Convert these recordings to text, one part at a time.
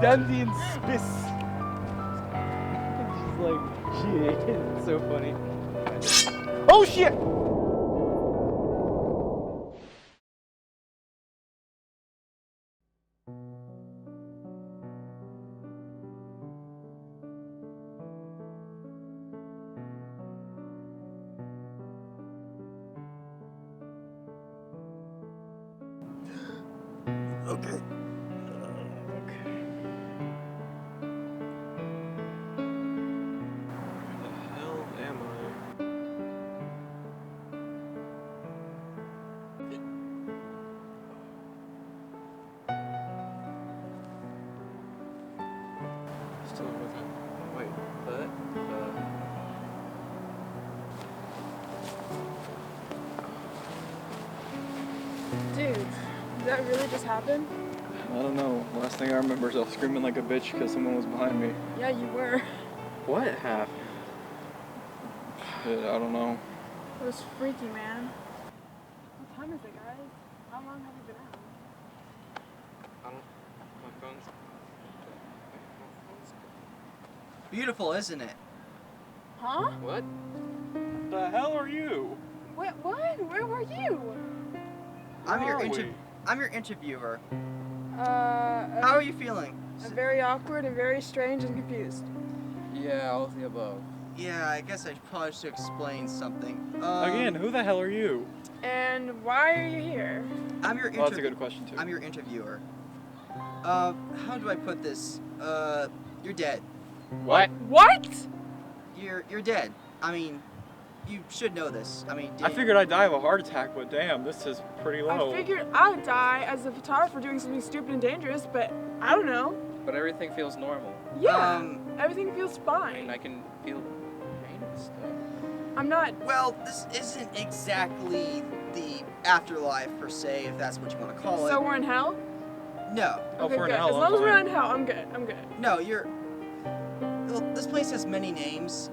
Dandy and Spiss. She's like, shit. It's so funny. Oh shit! Okay. Still with him. Wait, what? Dude, did that really just happen? I don't know. Last thing I remember is I was screaming like a bitch because someone was behind me. Yeah, you were. What happened? Shit, I don't know. It was freaky, man. What time is it, guys? How long have you been out? I don't. My phone's. Beautiful, isn't it? Huh? What? The hell are you? What? Where were you? I'm your interviewer. How are you feeling? I'm very awkward and very strange and confused. Yeah, all of the above. Yeah, I guess I probably should explain something. Again, who the hell are you? And why are you here? I'm your Well, that's a good question too. I'm your interviewer. How do I put this? You're dead. What? What? You're dead. I mean, you should know this. I mean, I figured I'd die of a heart attack, but damn, this is pretty low. I figured I'd die as a photographer doing something stupid and dangerous, but I don't know. But everything feels normal. Yeah, everything feels I fine. mean, I can feel pain and stuff. I'm not. Well, this isn't exactly the afterlife per se, if that's what you want to call it. So we're in hell? No. Oh, Okay, if we're in good. hell, As I'm long as we're fine. in hell, I'm good. I'm good. No, you're. Well, this place has many names.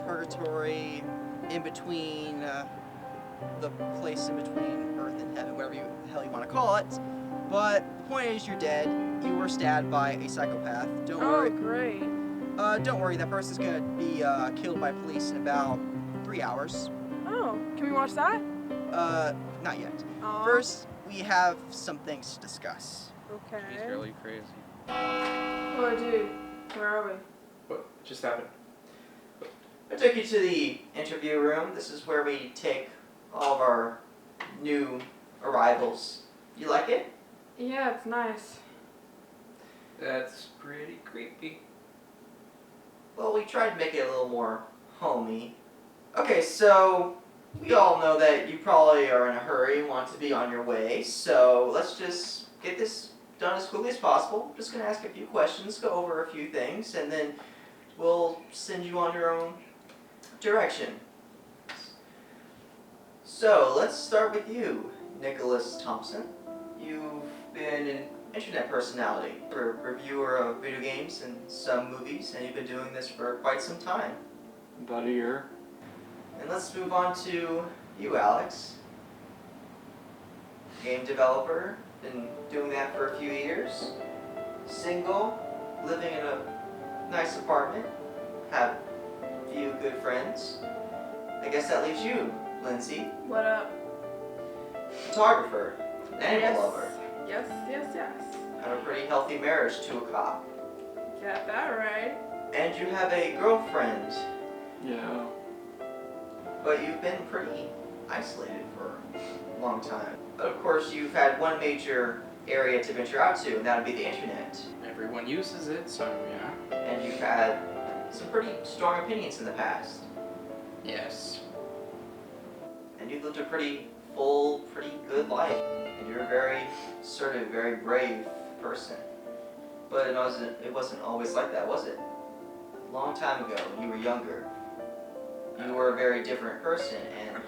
Purgatory, in between, the place in between Earth and Heaven, whatever the hell you want to call it. But the point is, you're dead. You were stabbed by a psychopath. Don't worry. Oh, great. Don't worry. That person's gonna be killed by police in about 3 hours. Oh, can we watch that? Not yet. Aw. First, we have some things to discuss. Okay. He's really crazy. Oh, dude. Where are we? What just happened? I took you to the interview room. This is where we take all of our new arrivals. You like it? Yeah, it's nice. That's pretty creepy. Well, we tried to make it a little more homey. Okay, so we all know that you probably are in a hurry and want to be on your way, so let's just get this done as quickly as possible. I'm just going to ask a few questions, go over a few things, and then we'll send you on your own direction. So, let's start with you, Nicholas Thompson. You've been an internet personality, a reviewer of video games and some movies, and you've been doing this for quite some time. About a year. And let's move on to you, Alex. Game developer, been doing that for a few years. Single, living in a nice apartment, have a few good friends. I guess that leaves you, Lindsay. What up? Photographer, animal Yes. lover. Yes, yes, yes. Have a pretty healthy marriage to a cop. Got that right. And you have a girlfriend, Yeah. but you've been pretty isolated for a long time. But of course, you've had one major area to venture out to, and that would be the internet. Everyone uses it, so yeah. And you've had some pretty strong opinions in the past. Yes. And you've lived a pretty full, pretty good life. And you're a very assertive, very brave person. But it wasn't always like that, was it? A long time ago, when you were younger, you were a very different person, and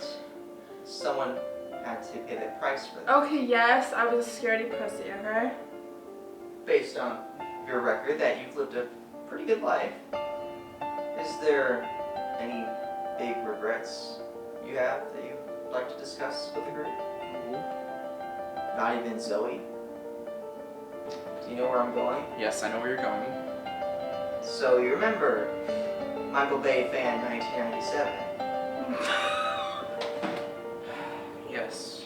someone had to pay the price for that. Okay, yes, I was a scaredy pussy, okay? Based on your record that you've lived a pretty good life, is there any big regrets you have that you'd like to discuss with the group? Not even Zoe? Do you know where I'm going? Yes, I know where you're going. So you remember Michael Bay fan 1997? Yes.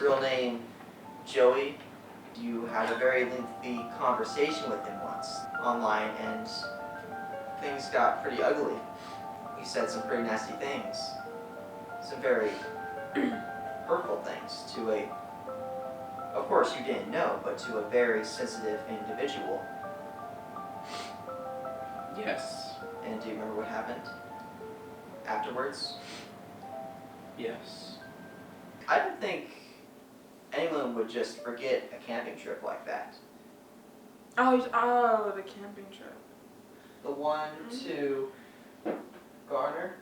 Real name Joey. You had a very lengthy conversation with him once online, and things got pretty ugly. You said some pretty nasty things. Some very hurtful things to a, of course you didn't know, but to a very sensitive individual. Yes. And do you remember what happened afterwards? Yes. I don't think anyone would just forget a camping trip like that. Oh, the camping trip. The one to Garner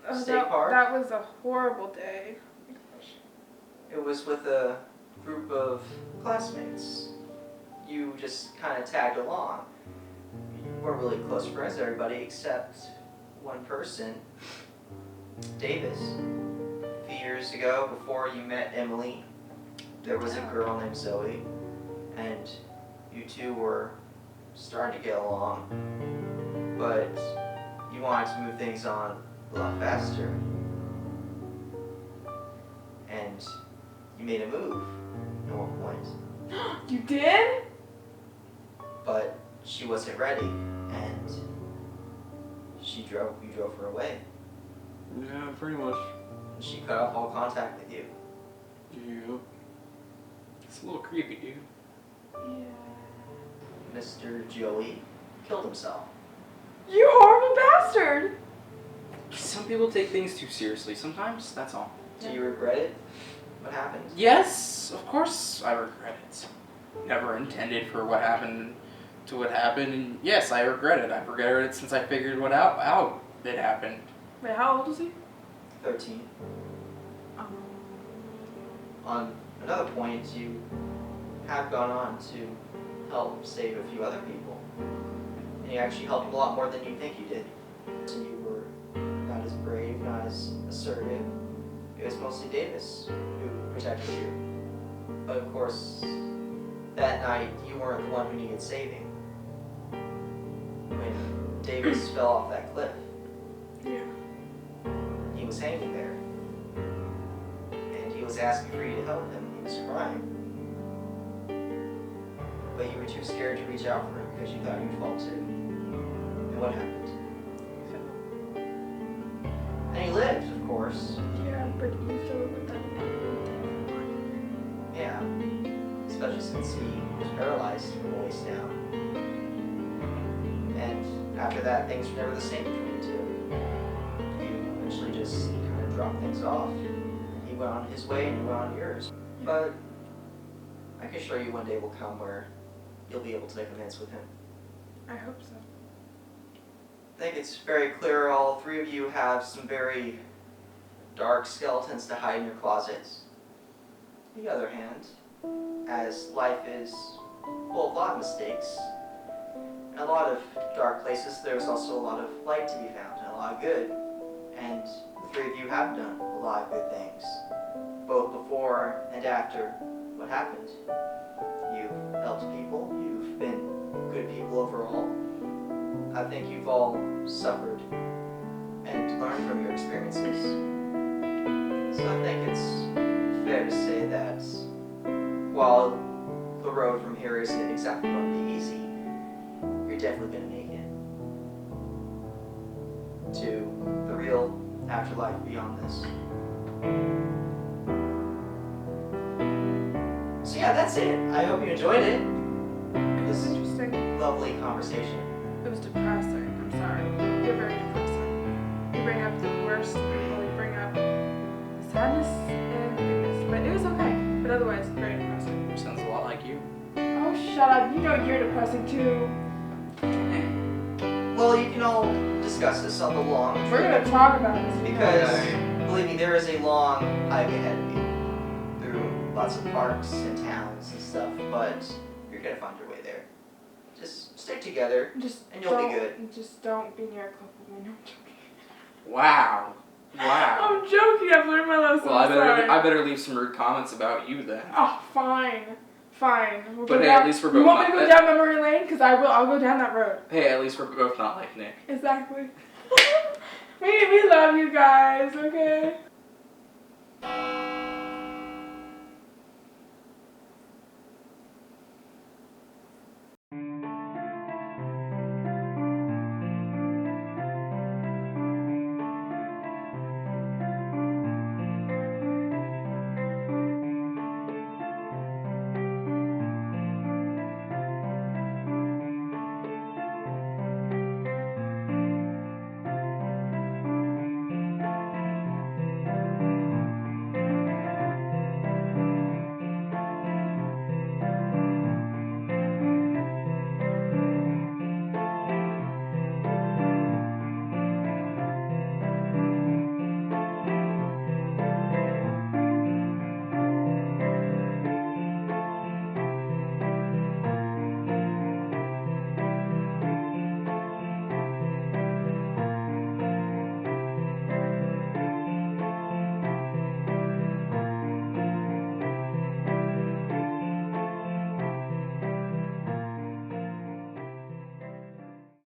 Oh, State that, Park? that was a horrible day. It was with a group of classmates. You just kind of tagged along. You weren't really close friends with everybody except one person, Davis. A few years ago, before you met Emily, there was a girl named Zoe, and you two were starting to get along, but you wanted to move things on a lot faster. And you made a move at one point, You did? but she wasn't ready, and you drove her away. Yeah, pretty much. And she cut off all contact with you. Yeah. It's a little creepy, dude. Yeah. Mr. Joey killed himself. You horrible bastard! Some people take things too seriously sometimes, that's all. Do you regret it? What happened? Yes, of course I regret it. Never intended for what happened to what happened, and yes, I regret it. I've regretted it since I figured how it happened. Wait, how old is he? 13. On another point, you have gone on to help save a few other people. And you actually helped a lot more than you think you did. So you were not as brave, not as assertive. It was mostly Davis who protected you. But of course, that night you weren't the one who needed saving. When Davis fell off that cliff, Yeah. he was hanging there. And he was asking for you to help him. He was crying. But you were too scared to reach out for him because you thought you'd fall too. And what happened? And he lived, of course. Yeah, but you still with that. Yeah. Especially since he was paralyzed from the waist down. And after that, things were never the same between the two. You eventually just kind of dropped things off. He went on his way and you went on yours. But I can assure you one day will come where you'll be able to make amends with him. I hope so. I think it's very clear all three of you have some very dark skeletons to hide in your closets. On the other hand, as life is full of a lot of mistakes, and a lot of dark places, there's also a lot of light to be found, and a lot of good. And the three of you have done a lot of good things, both before and after what happened. You've helped people, you've been good people overall. I think you've all suffered and learned from your experiences. So I think it's fair to say that while the road from here isn't exactly going to be easy, you're definitely going to make it to the real afterlife beyond this. So yeah, that's it. I hope you enjoyed it. It was interesting. Lovely conversation. It was depressing. I'm sorry. You're very depressing. You bring up the worst people. You bring up sadness and happiness. But it was okay. But otherwise, very depressing. Sounds a lot like you. Oh, shut up. You know you're depressing too. Well, you can all discuss this on the long We're trip. gonna talk about this. Because, believe me, there is a long hike ahead of you. Through lots of parks and towns and stuff. But you're going to find your way there. Just stick together. Just And you'll be don't- good. Just don't be near a cliff with me. No, I'm joking. Wow. Wow. I'm joking. I've learned my lesson. Well, I Sorry. better leave some rude comments about you then. Oh, fine. Fine. We'll But go hey, down. at least we're You both want me not to go down memory lane? Because I will. I'll go down that road. Hey, at least we're both not like Nick. Exactly. we love you guys. Okay.